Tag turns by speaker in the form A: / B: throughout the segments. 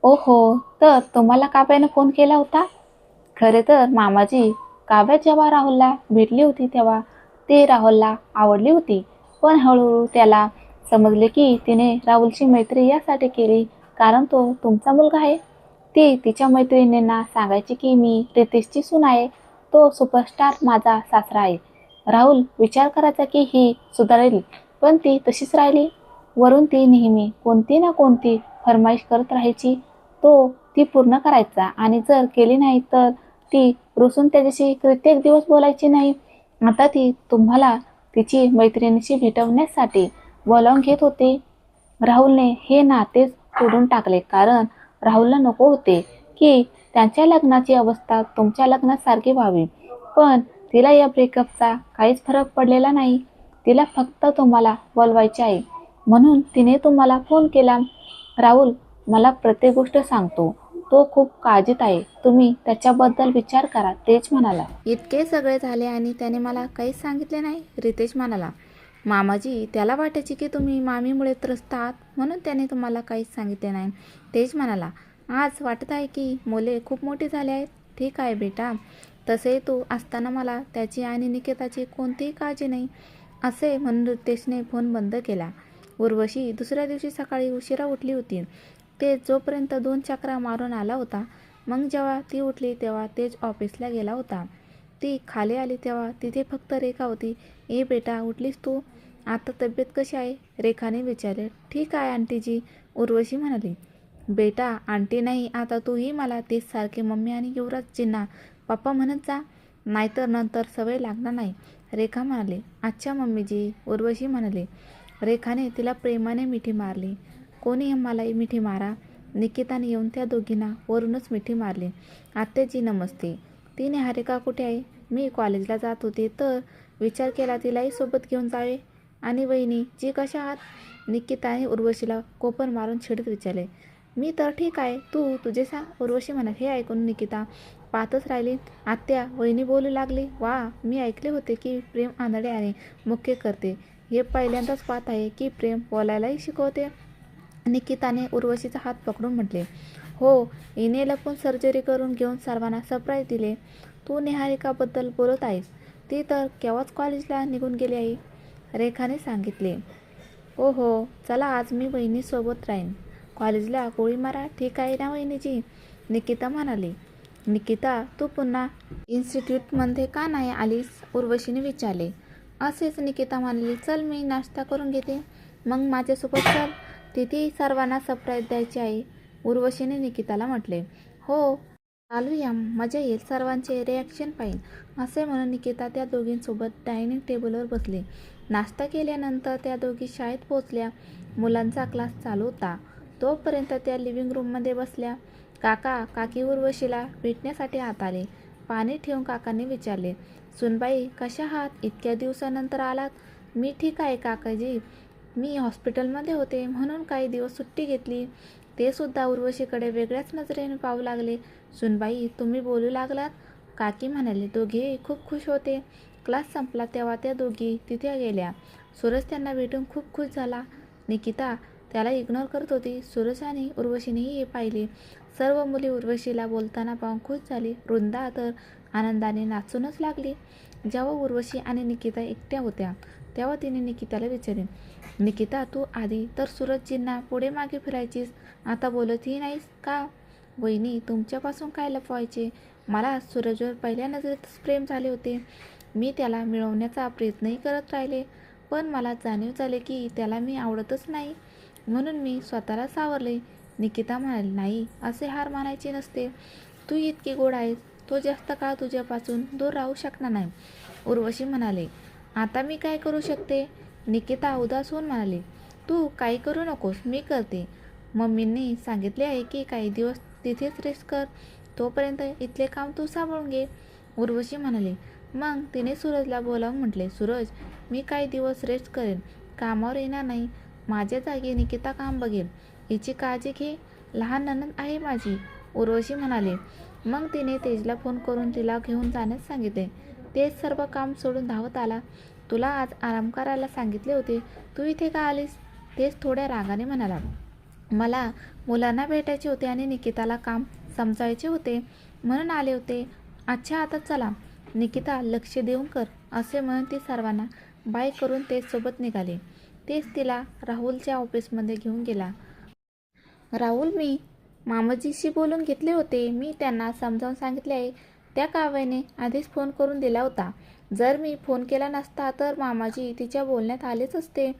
A: ओहो, तर तुम्हाला काव्याने फोन केला होता? खरे तर मामाजी, काव्या जेव्हा राहुलला भेटली होती तेव्हा ती राहुलला आवडली होती. पण हळूहळू त्याला समजले की तिने राहुलची मैत्री यासाठी केली कारण तो तुमचा मुलगा आहे. ती तिच्या मैत्रिणींना सांगायची की मी रितेशची सून आहे. तो सुपरस्टार माझा सासरा आहे. राहुल विचार करायचा की ही सुधारेल, पण ती तशीच राहिली. वरून ती नेहमी कोणती ना कोणती फरमाईश करत राहायची. तो ती पूर्ण करायचा आणि जर केली नाही तर ती रुसून त्याच्याशी कित्येक दिवस बोलायची नाही. आता ती तुम्हाला तिची मैत्रिणीशी भेटवण्यासाठी बोलावून घेत होती. राहुलने हे नातेच तोडून टाकले कारण राहुलला नको होते की त्यांच्या लग्नाची अवस्था तुमच्या लग्नासारखी व्हावी. पण तिला या ब्रेकअपचा काहीच फरक पडलेला नाही. तिला फक्त तुम्हाला बोलवायचे आहे म्हणून तिने तुम्हाला फोन केला. राहुल मला प्रत्येक गोष्ट सांगतो. तो खूप काळजीत आहे. तुम्ही त्याच्याबद्दल विचार करा, तेज म्हणाला.
B: इतके सगळे झाले आणि त्याने मला काहीच सांगितले नाही, रितेश म्हणाला. मामाजी, त्याला वाटायचे की तुम्ही मामीमुळे त्रस्त आहात म्हणून त्याने तुम्हाला काहीच सांगितले नाही, तेज म्हणाला. आज वाटत आहे की मुले खूप मोठी झाली आहेत. ठीक आहे बेटा, तसे तू असताना मला त्याची आणि निकेताची कोणतीही काळजी नाही, असे म्हणून रितेशने फोन बंद केला. उर्वशी दुसऱ्या दिवशी सकाळी उशिरा उठली होती. ते जोपर्यंत 2 चकरा मारून आला होता. मग जेव्हा ती उठली तेव्हा तेज ऑफिसला गेला होता. ती खाली आली तेव्हा तिथे फक्त रेखा होती. ए बेटा, उठलीस तू? आता तब्येत कशी आहे? रेखाने विचारले. ठीक आहे आंटीजी, उर्वशी म्हणाली. बेटा, आंटी नाही, आता तूही मला तेच सारखे मम्मी आणि युवराजजींना पप्पा म्हणत जा, नाहीतर नंतर सवय लागणार नाही, रेखा म्हणाली. अच्छा मम्मीजी, उर्वशी म्हणाली. रेखाने तिला प्रेमाने मिठी मारली. कोणी मलाही मिठी मारा. निकिताने येऊन त्या दोघींना वरूनच मिठी मारली. आत्याजी नमस्ते. ती निहारिका कुठे आहे? मी कॉलेजला जात होते तर विचार केला तिलाही सोबत घेऊन जावे. आणि वहिनी जी कशा आहात? निकिताने उर्वशीला कोपर मारून चिडत विचारले. मी तर ठीक आहे, तू तुझे सांग, उर्वशी म्हणा. हे ऐकून निकिता पाहतच राहिली. आत्या, वहिनी बोलू लागली. वा, मी ऐकले होते की प्रेम आंधळे आणि मुख्य करते. हे पहिल्यांदाच पाहत आहे की प्रेम बोलायलाही शिकवते. निकिताने उर्वशीचा हात पकडून म्हटले. हो, हिने लपून सर्जरी करून घेऊन सर्वांना सरप्राईज दिले. तू निहारिकाबद्दल बोलत आहेस. ती तर केव्हाच कॉलेजला निघून गेली आहे, रेखाने सांगितले. हो हो, चला आज मी वहिनीसोबत राहीन. कॉलेजला गोळी मारा, ठीक आहे ना वहिनीजी? निकिता म्हणाली. निकिता, तू पुन्हा इन्स्टिट्यूटमध्ये का नाही आलीस? उर्वशीने विचारले. असेच, निकिता म्हणाली. चल, मी नाश्ता करून घेते, मग माझ्यासोबत चल. तिथेही सर्वांना सरप्राईज द्यायचे आहे, उर्वशीने निकिताला म्हटले. हो, चालूया, मजा येईल, सर्वांचे रिॲक्शन पाहिजे, असे म्हणून निकिता त्या दोघींसोबत डायनिंग टेबलवर बसली. नाश्ता केल्यानंतर त्या दोघी शाळेत पोहोचल्या. मुलांचा क्लास चालू होता. तोपर्यंत त्या लिव्हिंग रूममध्ये बसल्या. काका काकी उर्वशीला भेटण्यासाठी आत आले. पाणी ठेवून काकांनी विचारले. सुनबाई, कशा आहात? इतक्या दिवसानंतर आलात? मी ठीक आहे काकाजी, मी हॉस्पिटलमध्ये होते म्हणून काही दिवस सुट्टी घेतली. ते सुद्धा उर्वशीकडे वेगळ्याच नजरेने पाहू लागले. सुनबाई, तुम्ही बोलू लागलात? काकी म्हणाले. दोघेही खूप खुश होते. क्लास संपला तेव्हा त्या दोघी तिथे गेल्या. सूरज त्यांना भेटून खूप खुश झाला. निकिता त्याला इग्नोर करत होती. सूरज आणि उर्वशीनेही हे पाहिले. सर्व मुली उर्वशीला बोलताना पाहून खुश झाली. वृंदा तर आनंदाने नाचूनच लागली. जेव्हा उर्वशी आणि निकिता एकट्या होत्या तेव्हा तिने निकिताला विचारले. निकिता, तू आधी तर सूरजजींना पुढे मागे फिरायचीस, आता बोलतही नाहीस का? वहिनी, तुमच्यापासून काय लपवायचे? मला सूरजवर पहिल्या नजरेतच प्रेम झाले होते. मी त्याला मिळवण्याचा प्रयत्नही करत राहिले, पण मला जाणीव झाली की त्याला मी आवडतच नाही, म्हणून मी स्वतःला सावरले. निकिता म्हणाली. नाही, असे हार मानायचे नसते. तू इतकी गोड आहेस, तो जास्त काळ तुझ्यापासून दूर राहू शकणार नाही, उर्वशी म्हणाले. आता मी काय करू शकते? निकिता उदास होऊन म्हणाली. तू काही करू नकोस, मी करते. मम्मींनी सांगितले आहे की काही दिवस तिथेच रेस्ट कर, तोपर्यंत इथले काम तू सांभाळून घे, उर्वशी म्हणाली. मग तिने सूरजला बोलावून म्हटले. सूरज, मी काही दिवस रेस्ट करेन, कामावर येणार नाही. माझ्या जागी निकिता काम बघेल, हिची काळजी घे, लहान नणंद आहे माझी, उर्वशी म्हणाली. मग तिने तेजला फोन करून तिला घेऊन जाण्यास सांगितले. तेज सर्व काम सोडून धावत आला. तुला आज आराम करायला सांगितले होते, तू इथे का आलीस? तेज थोड्या रागाने म्हणाला. मला मुलांना भेटायचे होते आणि निकिताला काम समजायचे होते म्हणून आले होते. अच्छा आता चला निकिता लक्ष देऊन कर असे म्हणून ती सर्वांना बाय करून ते सोबत निघाले. तेच तिला राहुलच्या ऑफिसमध्ये घेऊन गेला. राहुल मी मामाजीशी बोलून घेतले होते. मी त्यांना समजावून सांगितले आहे. त्या काव्याने आधीच फोन करून दिला होता. जर मी फोन केला नसता तर मामाजी तिच्या बोलण्यात आलेच असते.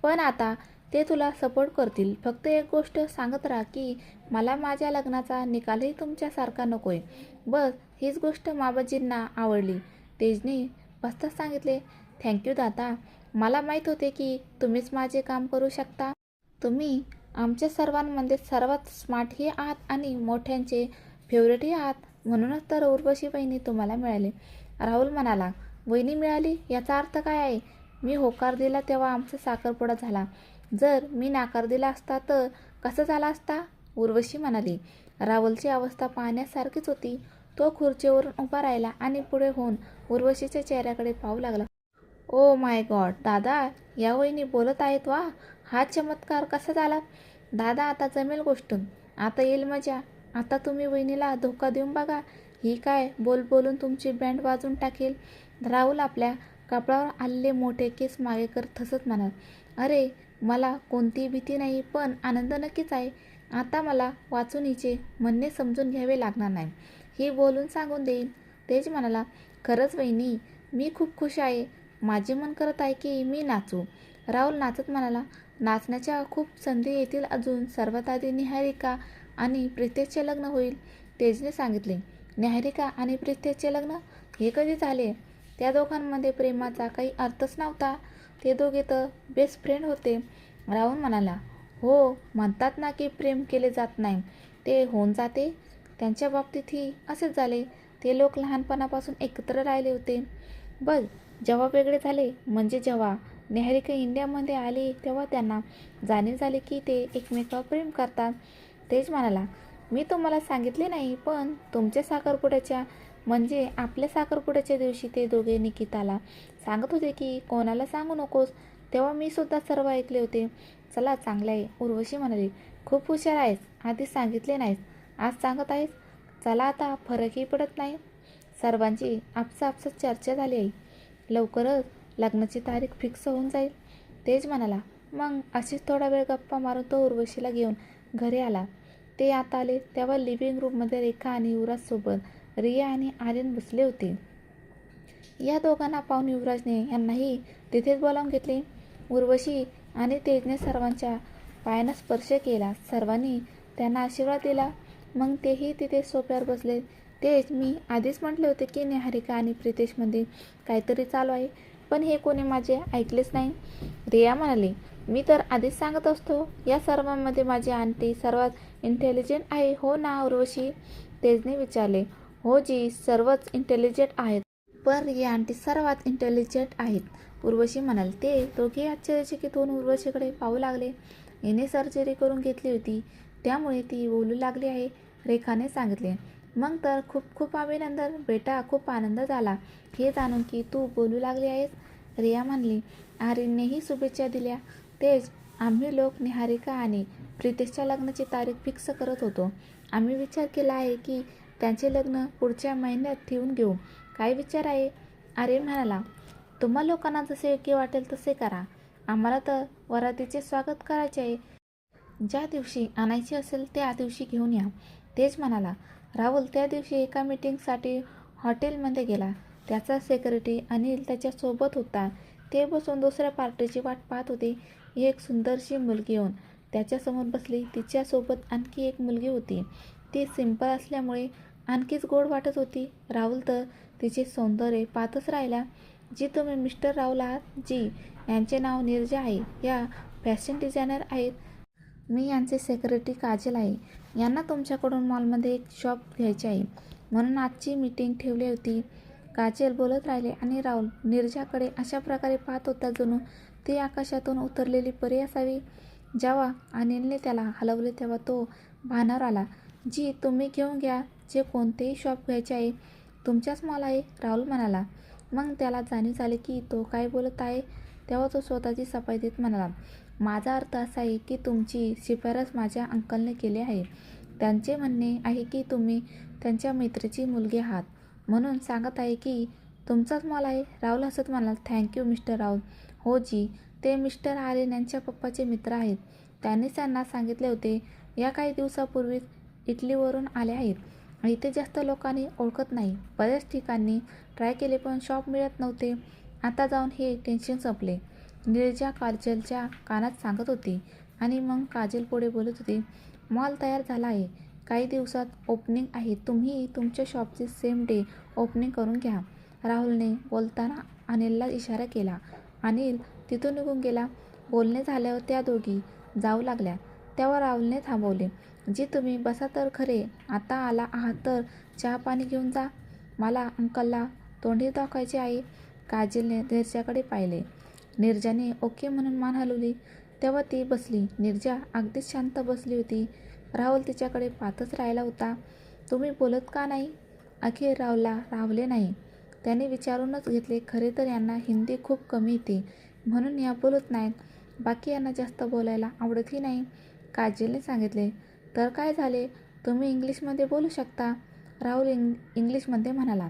B: पण आता ते तुला सपोर्ट करतील. फक्त एक गोष्ट सांगत राहा की मला माझ्या लग्नाचा निकालही तुमच्यासारखा नकोय. बस हीच गोष्ट मामाजींना आवडली. तेजने बसताच सांगितले, थँक्यू दादा. मला माहीत होते की तुम्हीच माझे काम करू शकता. तुम्ही आमच्या सर्वांमध्ये सर्वात स्मार्टही आहात आणि मोठ्यांचे फेवरेटही आहात. म्हणूनच तर उर्वशी वहिनी तुम्हाला मिळाली. राहुल म्हणाला, वहिनी मिळाली याचा अर्थ काय आहे? मी होकार दिला तेव्हा आमचा साखरपुडा झाला. जर मी नाकार दिला असता तर कसा झाला असता? उर्वशी म्हणाली. राहुलची अवस्था पाहण्यासारखीच होती. तो खुर्चीवरून उभा राहिला आणि पुढे होऊन उर्वशीच्या चेहऱ्याकडे पाहू लागला. ओ माय गॉड दादा, या वहिनी बोलत आहेत वा. हा चमत्कार कसा झाला? दादा आता जमेल गोष्ट. आता येईल मजा. आता तुम्ही वहिनीला धोका देऊन बघा. ही काय बोल बोलून तुमची बँड वाजून टाकेल. राहुल आपल्या कपाळावर आलेले मोठे केस मागे करत हसत म्हणाल, अरे मला कोणतीही भीती नाही पण आनंद नक्कीच आहे. आता मला वाचून हिचे म्हणणे समजून घ्यावे लागणार नाही. ही बोलून सांगून देईन. तेच म्हणाला, खरंच वहिनी मी खूप खुश आहे. माझे मन करत आहे की मी नाचू. राहुल नाचत म्हणाला, नाचण्याच्या खूप संधी येतील अजून. सर्वात आधी निहारिका आणि प्रितेशचे लग्न होईल. तेजने सांगितले. निहारिका आणि प्रितेशचे लग्न? हे कधी झाले? त्या दोघांमध्ये प्रेमाचा काही अर्थच नव्हता. ते दोघे तर बेस्ट फ्रेंड होते. राहुल म्हणाला, हो म्हणतात ना की प्रेम केले जात नाही, ते होऊन जाते. त्यांच्या बाबतीतही असेच झाले. ते लोक लहानपणापासून एकत्र राहिले होते. बस जेव्हा वेगळे झाले म्हणजे जेव्हा निहारिका इंडियामध्ये आली तेव्हा त्यांना जाणीव झाली की ते एकमेकावर प्रेम करतात. तेच म्हणाला, मी तुम्हाला सांगितले नाही पण तुमच्या साखरपुड्याच्या म्हणजे आपल्या साखरपुड्याच्या दिवशी ते दोघे निकिताला सांगत होते की कोणाला सांगू नकोस. तेव्हा मी सुद्धा सर्व ऐकले होते. चला चांगलं आहे. उर्वशी म्हणाली, खूप हुशार आहेस. आधी सांगितले नाहीस, आज सांगत आहेस. चला आता फरकही पडत नाही. सर्वांची आपसात चर्चा झाली आहे. लवकरच लग्नाची तारीख फिक्स होऊन जाईल. तेज म्हणाला. मग अशीच थोडा वेळ गप्पा मारून तो उर्वशीला घेऊन घरी आला. ते आता आले तेव्हा लिव्हिंग रूममध्ये रेखा आणि युवराजसोबत रिया आणि आर्यन बसले होते. या दोघांना पाहून युवराजने यांनाही तिथेच बोलावून घेतले. उर्वशी आणि तेजने सर्वांच्या पायांना स्पर्श केला. सर्वांनी त्यांना आशीर्वाद दिला. मग तेही तिथे सोफ्यावर बसले. तेज, मी आधीच म्हटले होते की निहारिका आणि प्रितेशमध्ये काहीतरी चालू आहे, पण हे कोणी माझे ऐकलेच नाही. रिया म्हणाली, मी तर आधीच सांगत असतो. या सर्वांमध्ये माझी आंटी सर्वात इंटेलिजंट आहे, हो ना उर्वशी? तेजने विचारले. हो जी, सर्वच इंटेलिजंट आहेत. पण रिया आंटी सर्वात इंटेलिजंट आहेत, उर्वशी म्हणाली. ते दोघे आश्चर्यचकित होऊन उर्वशीकडे पाहू लागले. हिने सर्जरी करून घेतली होती त्यामुळे ती बोलू लागली आहे, रेखाने सांगितले. मग तर खूप खूप अभिनंदन बेटा, खूप आनंद झाला हे जाणून की तू बोलू लागली आहेस, रिया म्हणली. आर्यननेही शुभेच्छा दिल्या. तेच, आम्ही लोक निहारिका आणि प्रितेशच्या लग्नाची तारीख फिक्स करत होतो. आम्ही विचार केला आहे की त्यांचे लग्न पुढच्या महिन्यात ठेवून घेऊ. काय विचार आहे? आर्यन म्हणाला, तुम्हा लोकांना जसे योग्य वाटेल तसे करा. आम्हाला तर वरातीचे स्वागत करायचे आहे. ज्या दिवशी आणायची असेल त्या दिवशी घेऊन या. तेच म्हणाला. राहुल त्या दिवशी एका मीटिंगसाठी हॉटेलमध्ये गेला. त्याचा सेक्रेटरी अनिल त्याच्यासोबत होता. ते बसून दुसऱ्या पार्टीची वाट पाहत होते. एक सुंदरशी मुलगी येऊन त्याच्यासमोर बसली. तिच्यासोबत आणखी एक मुलगी होती. ती सिंपल असल्यामुळे आणखीच गोड वाटत होती. राहुल तर तिचे सौंदर्य पाहतच राहिला. जी, तुम्ही मिस्टर राहुल आहात? जी, यांचे नाव नीरजा आहे. या फॅशन डिझायनर आहेत. मी यांचे सेक्रेटरी काजल आहे. यांना तुमच्याकडून मॉलमध्ये एक शॉप घ्यायची आहे म्हणून आजची मीटिंग ठेवली होती. काजल बोलत राहिले आणि राहुल नीरजाकडे अशा प्रकारे पाहत होता जणू ती आकाशातून उतरलेली परी असावी. जेव्हा अनिलने त्याला हलवले तेव्हा तो भानावर आला. जी, तुम्ही घेऊन घ्या. जे कोणतेही शॉप घ्यायचे आहे. तुमच्याच मॉल आहे, राहुल म्हणाला. मग त्याला जाणीव झाली की तो काय बोलत आहे. तेव्हा तो स्वतःची सफाई देत म्हणाला, माझा अर्थ असा आहे की तुमची शिफारस माझ्या अंकलने केली आहे. त्यांचे म्हणणे आहे की तुम्ही त्यांच्या मित्राची मुलगी आहात, म्हणून सांगत आहे की तुमचाच माल आहे. राहुल हसत म्हणाला, थँक्यू मिस्टर राहुल. हो जी, ते मिस्टर आर्यन यांच्या पप्पाचे मित्र आहेत. त्यांनीच त्यांना सांगितले होते. या काही दिवसापूर्वीच इटलीवरून आले आहेत. इथे जास्त लोकांनी ओळखत नाही. बऱ्याच ठिकाणी ट्राय केले पण शॉप मिळत नव्हते. आता जाऊन हे टेन्शन संपले, नीरजा काजलच्या कानात सांगत होती. आणि मग काजल पुढे बोलत होती, मॉल तयार झाला आहे. काही दिवसात ओपनिंग आहे. तुम्ही तुमच्या शॉपची सेम डे ओपनिंग करून घ्या. राहुलने बोलताना अनिलला इशारा केला. अनिल तिथून निघून गेला. बोलणे झाल्यावर त्या दोघी जाऊ लागल्या. तेव्हा राहुलने थांबवले. जी तुम्ही बसा तर खरे. आता आला आहात तर चहा पाणी घेऊन जा. मला अंकलला तोंडी दाखवायचे आहे. काजलने नीरजाकडे पाहिले. नीरजाने ओके म्हणून मान हलवली. तेव्हा ती बसली. नीरजा अगदीच शांत बसली होती. राहुल तिच्याकडे पाहतच राहिला होता. तुम्ही बोलत का नाही? अखेर राहुलला राहवले नाही. त्याने विचारूनच घेतले. खरे तर यांना हिंदी खूप कमी येते, म्हणून या बोलत नाहीत. बाकी यांना जास्त बोलायला आवडतही नाही. काजलने सांगितले, तर काय झाले, तुम्ही इंग्लिशमध्ये बोलू शकता. राहुल इंग्लिशमध्ये म्हणाला.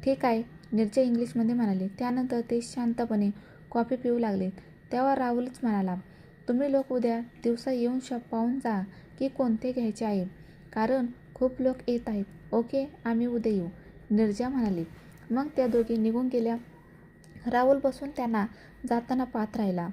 B: ठीक आहे, नीरजा इंग्लिशमध्ये म्हणाली. त्यानंतर ते शांतपणे कॉफी पिऊ लागले. तेव्हा राहुलच म्हणाला, तुम्ही लोक उद्या दिवसा येऊन शॉप पाहून जा की कोणते घ्यायचे आहे, कारण खूप लोक येत आहेत. ओके, आम्ही उद्या येऊ, नीरजा म्हणाली. मग त्या दोघी निघून गेल्या. राहुल बसून त्यांना जाताना पाहत राहिला.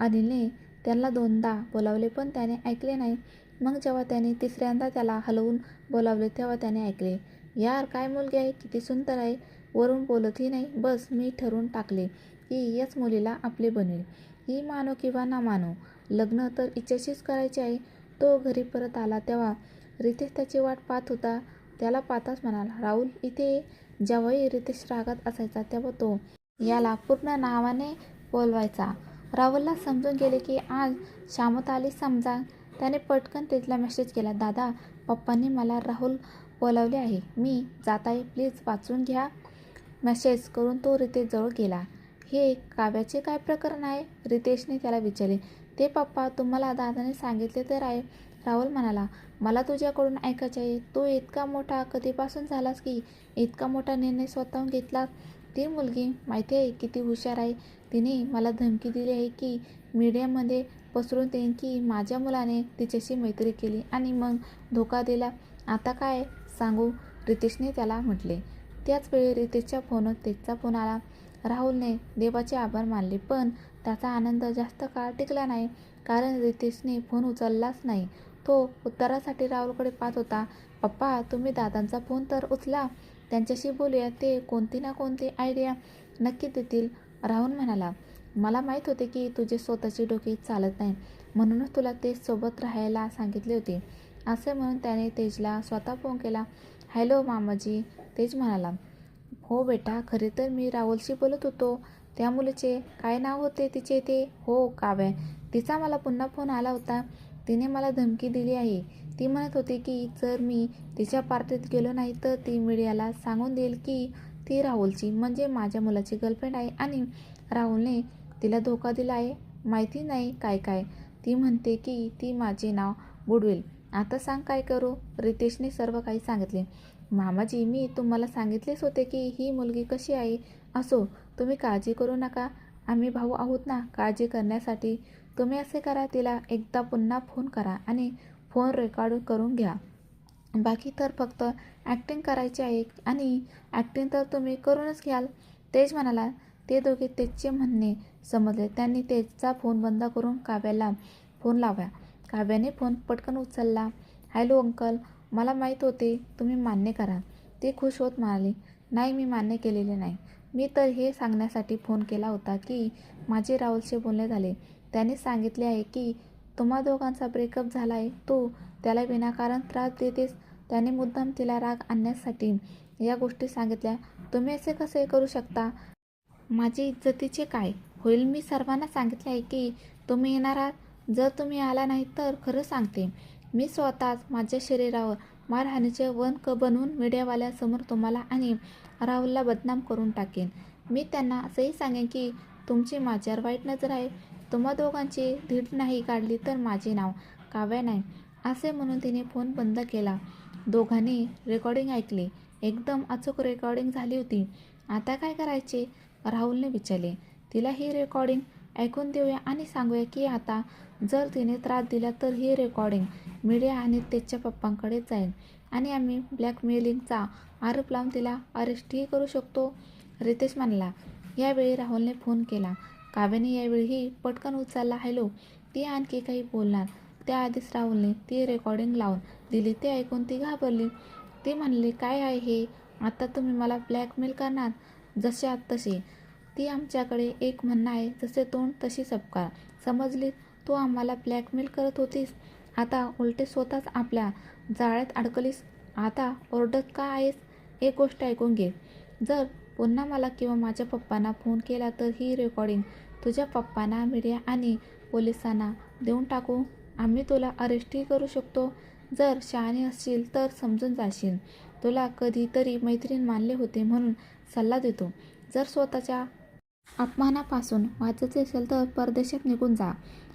B: अनिलने त्यांना दोनदा बोलावले पण त्याने ऐकले नाही. मग जेव्हा त्याने तिसऱ्यांदा त्याला हलवून बोलावले तेव्हा त्याने ऐकले. यार, काय मुलगी आहे, किती सुंदर आहे. वरून बोलतही नाही. बस मी ठरवून टाकले की याच मुलीला आपले बनवेल. ही मानो किंवा ना मानो, लग्न तर हिच्याशीच करायचे आहे. तो घरी परत आला तेव्हा रितेश त्याची वाट पाहत होता. त्याला पाहताच म्हणाला, राहुल इथे ये. जेव्हाही रितेश रागात असायचा तेव्हा तो याला पूर्ण नावाने बोलवायचा. राहुलला समजून गेले की आज शामत आली समजा. त्याने पटकन तेजला मेसेज केला, दादा, पप्पांनी मला राहुल बोलावले आहे. मी जात आहे, प्लीज वाचून घ्या. मेसेज करून तो रितेश जवळ गेला. हे काव्याचे काय प्रकरण आहे, रितेशने त्याला विचारले. ते पप्पा तुम्हाला दादाने सांगितले तर आहे, राहुल म्हणाला. मला तुझ्याकडून ऐकायचे आहे. तू इतका मोठा कधीपासून झालास की इतका मोठा निर्णय स्वतःहून घेतलास? ती मुलगी माहिती आहे किती हुशार आहे. तिने मला धमकी दिली आहे की मीडियामध्ये पसरून देईन की माझ्या मुलाने तिच्याशी मैत्री केली आणि मग धोका दिला. आता काय सांगू, रितेशने त्याला म्हटले. त्याच वेळी रितेशच्या फोनवर तेजचा फोन आला. राहुलने देवाचे आभार मानले पण त्याचा आनंद जास्त काळ टिकला नाही, कारण रितेशने फोन उचललाच नाही. तो उत्तरासाठी राहुलकडे पाहत होता. पप्पा, तुम्ही दादांचा फोन तर उचला, त्यांच्याशी बोलूया. ते कोणती ना कोणती आयडिया नक्की देतील, राहुल म्हणाला. मला माहीत होते की तुझे स्वतःची डोके चालत नाही, म्हणूनच तुला ते सोबत राहायला सांगितले होते, असे म्हणून त्याने तेजला स्वतः फोन केला. हॅलो मामाजी, तेज म्हणाला. हो बेटा, खरे तर मी राहुलशी बोलत होतो. त्या मुलीचे काय नाव होते तिचे ते? हो, काव्या. तिचा मला पुन्हा फोन आला होता. तिने मला धमकी दिली आहे. ती म्हणत होती की जर मी तिच्या पार्टीत गेलो नाही तर ती मीडियाला सांगून देईल की ती राहुलची म्हणजे माझ्या मुलाची गर्लफ्रेंड आहे आणि राहुलने तिला धोका दिला आहे. माहिती नाही काय काय. ती म्हणते की ती माझे नाव बुडवेल. आता सांग काय करू? रितेशने सर्व काही सांगितले. मामाजी, मी तुम्हाला सांगितलेच होते की ही मुलगी कशी आहे. असो, तुम्ही काळजी करू नका. आम्ही भाऊ आहोत ना काळजी करण्यासाठी. तुम्ही असे करा, तिला एकदा पुन्हा फोन करा आणि फोन रेकॉर्ड करून घ्या. बाकी तर फक्त ॲक्टिंग करायची आहे आणि ॲक्टिंग तर तुम्ही करूनच घ्याल, तेज म्हणाला. ते दोघे तेजचे म्हणणे समजले. त्यांनी तेजचा फोन बंद करून काव्याला फोन लावला. काव्याने फोन पटकन उचलला. हॅलो अंकल, मला माहीत होते तुम्ही मान्य करा. ती खुश होत म्हणाली, नाही, मी मान्य केलेले नाही. मी तर हे सांगण्यासाठी फोन केला होता की माझे राहुलशी बोलणे झाले. त्याने सांगितले आहे की तुम्हा दोघांचा ब्रेकअप झाला आहे. तू त्याला विनाकारण त्रास देतेस. त्याने मुद्दाम तिला राग आणण्यासाठी या गोष्टी सांगितल्या. तुम्ही असे कसे करू शकता? माझी इज्जतीचे काय होईल? मी सर्वांना सांगितले आहे की तुम्ही येणार आहात. जर तुम्ही आला नाही तर खरं सांगते, मी स्वतःच माझ्या शरीरावर मारहाणीचे वंक बनवून मीडियावाल्यासमोर तुम्हाला आणि राहुलला बदनाम करून टाकेन. मी त्यांना असंही सांगेन की तुमची माझ्यावर वाईट नजर आहे. तुम्हा दोघांची धीड नाही काढली तर माझे नाव काव्या नाही, असे म्हणून तिने फोन बंद केला. दोघांनी रेकॉर्डिंग ऐकली. एकदम अचूक रेकॉर्डिंग झाली होती. आता काय करायचे? राहुलने विचारले. तिला ही रेकॉर्डिंग ऐकून देऊया आणि सांगूया की आता जर तिने त्रास दिला तर ही रेकॉर्डिंग मीडिया आणि त्याच्या पप्पांकडे जाईल आणि आम्ही ब्लॅकमेलिंगचा आरोप लावून तिला अरेस्टही करू शकतो, रितेश म्हणाला. यावेळी राहुलने फोन केला. काव्याने यावेळीही पटकन उचलला. हॅलो. ती आणखी काही बोलणार त्याआधीच राहुलने ती रेकॉर्डिंग लावून दिली. ते ऐकून ती घाबरली. ती म्हणली, काय आहे हे? आता तुम्ही मला ब्लॅकमेल करणार? जशा तसे. ती आमच्याकडे एक म्हणणं आहे, जसे तोंड तशी सबकार. समजली? तू आम्हाला ब्लॅकमेल करत होतीस, आता उलटे स्वतःच आपल्या जाळ्यात अडकलीस. आता ओरडत का आहेस? एक गोष्ट ऐकून घे. जर पुन्हा मला किंवा माझ्या पप्पांना फोन केला तर ही रेकॉर्डिंग तुझ्या पप्पांना, मीडिया आणि पोलिसांना देऊन टाकू. आम्ही तुला अरेस्टही करू शकतो. जर शहाणी असशील तर समजून जाशील. तुला कधीतरी मैत्रीण मानले होते म्हणून सल्ला देतो. जर स्वतःच्या अपमानापासून वाचायचे असेल तर परदेशात निघून जा,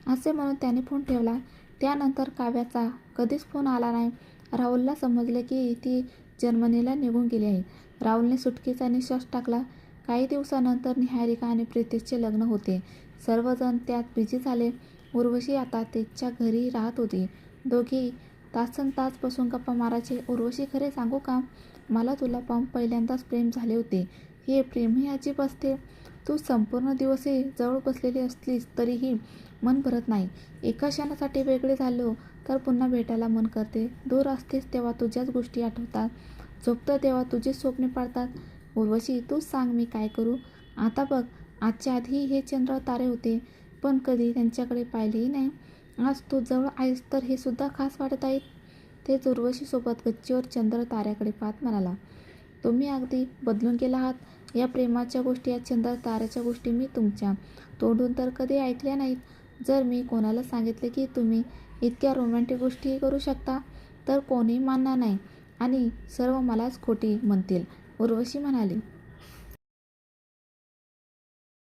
B: असे म्हणून त्याने फोन ठेवला. त्यानंतर काव्याचा कधीच फोन आला नाही. राहुलला समजले की ती जर्मनीला निघून गेली आहे. राहुलने सुटकेचा निश्वास टाकला. काही दिवसानंतर निहारिका आणि प्रितेशचे लग्न होते. सर्वजण त्यात बिझी झाले. उर्वशी आता तिच्या घरी राहत होती. दोघी तासनतास बसून गप्पा मारायचे. उर्वशी, खरे सांगू का, मला तुला पहिल्यांदाच प्रेम झाले होते. हे प्रेमही अजीब असते. तू संपूर्ण दिवसही जवळ बसलेली असलीस तरीही मन भरत नाही. एका क्षणासाठी वेगळे झालो तर पुन्हा भेटायला मन करते. दूर असतेस तेव्हा तुझ्याच गोष्टी आठवतात. झोपतं तेव्हा तुझीच स्वप्ने पडतात. उर्वशी, तूच सांग मी काय करू? आता बघ, आजच्या आधी हे चंद्र तारे होते, पण कधी त्यांच्याकडे पाहिलेही नाही. आज तू जवळ आहेस तर हे सुद्धा खास वाटत आहेत. तेच उर्वशीसोबत गच्चीवर चंद्र ताऱ्याकडे पाहत म्हणाला. तुम्ही अगदी बदलून गेला आहात. या प्रेमाच्या गोष्टी, या चंद्र ताऱ्याच्या गोष्टी मी तुमच्या तोंडून तर कधी ऐकल्या नाहीत. जर मी कोणाला सांगितले की तुम्ही इतक्या रोमॅन्टिक गोष्टी करू शकता तर कोणीही मानणार नाही आणि सर्व मलाच खोटी म्हणतील, उर्वशी म्हणाली.